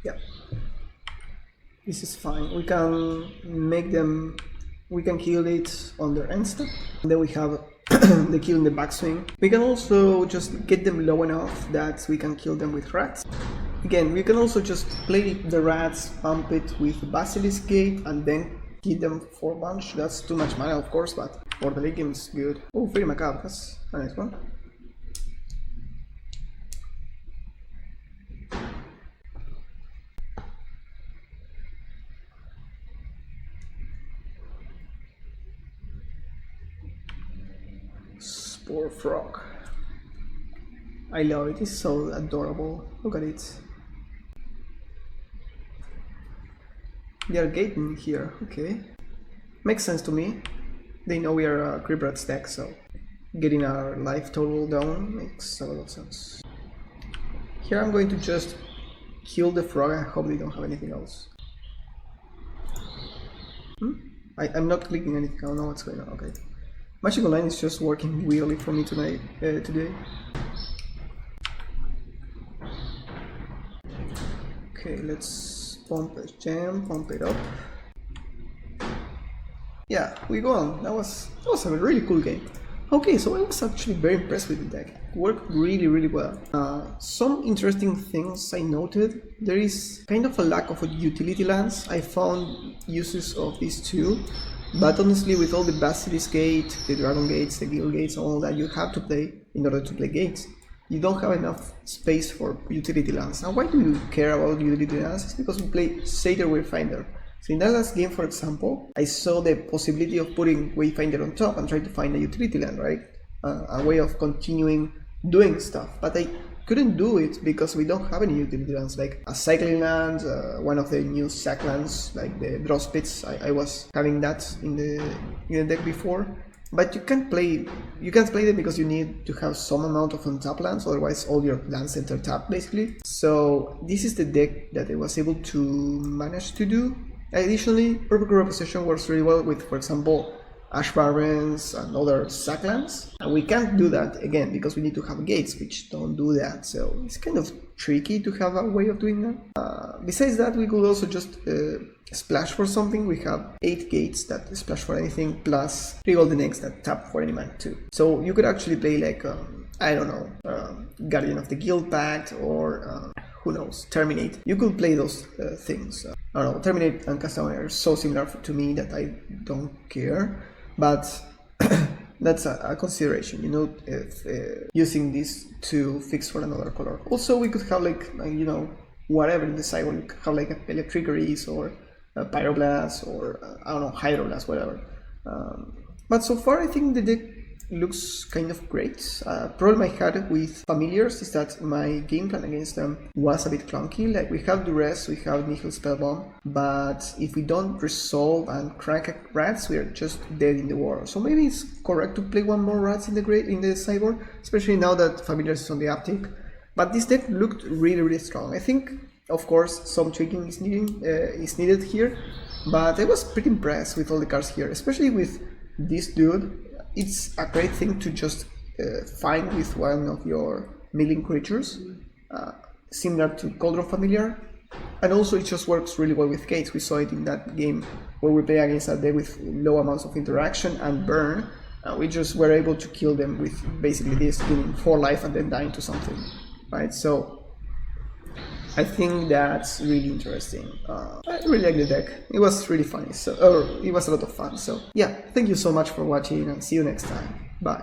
Yeah, this is fine. We can make them, we can kill it on their end step. And then we have the kill in the backswing. We can also just get them low enough that we can kill them with rats. Again, we can also just play the rats, pump it with Basilisk Gate, and then kill them for a bunch. That's too much mana, of course, but for the late game it's good. Oh, very macabre, that's a nice one. Spore Frog. I love it, it's so adorable. Look at it. They are gating here, okay. Makes sense to me. They know we are a creep rats deck, so getting our life total down makes a lot of sense. Here I'm going to just kill the frog and hope they don't have anything else. I'm not clicking anything, I don't know what's going on, okay. Magic Online is just working weirdly for me today. Okay, let's pump a gem, pump it up. Yeah, we go on. That was a really cool game. Okay, so I was actually very impressed with the deck. It worked really well. Some interesting things I noted. There is kind of a lack of utility lands. I found uses of these two, but honestly with all the Basilisk Gate, the Dragon Gates, the Guild Gates, all that you have to play in order to play gates, you don't have enough space for utility lands. Now why do you care about utility lands? It's because we play Satyr Wayfinder. So in that last game, for example, I saw the possibility of putting Wayfinder on top and trying to find a utility land, right? A way of continuing doing stuff. But I couldn't do it because we don't have any utility lands, like a cycling land, one of the new sack lands, like the draw spits. I was having that in the deck before. But you can't play them because you need to have some amount of untap lands, otherwise all your lands enter tap basically. So this is the deck that I was able to manage to do. Additionally, Purple Repossession works really well with, for example, Ash Barrens and other sack lands. And we can't do that again because we need to have gates which don't do that. So it's kind of tricky to have a way of doing that. Besides that, we could also just splash for something. We have 8 gates that splash for anything, plus 3 golden eggs that tap for any mana too. So you could actually play like, I don't know, Guardian of the Guild Pact or who knows, Terminate. You could play those things. I don't know, Terminate and Castaway are so similar to me that I don't care, but that's a consideration, you know, if using this to fix for another color. Also, we could have like, you know, whatever in the sideboard. We could have like Electricaries or Pyroblast or I don't know, Hydroblast, whatever. But so far I think the deck looks kind of great. Problem I had with familiars is that my game plan against them was a bit clunky. Like we have Duress, we have Nihil Spellbomb, but if we don't resolve and crack a rats, we are just dead in the war. So maybe it's correct to play one more rats in the sideboard, especially now that familiars is on the uptick. But this deck looked really strong. I think, of course, some tweaking is needed here, but I was pretty impressed with all the cards here, especially with this dude. It's a great thing to just find with one of your milling creatures, similar to Cauldron Familiar, and also it just works really well with gates. We saw it in that game where we play against a deck with low amounts of interaction and burn. We just were able to kill them with basically this, giving 4 life and then dying to something, right? So I think that's really interesting. I really like the deck. It was really funny, it was a lot of fun. So yeah, thank you so much for watching and see you next time. Bye.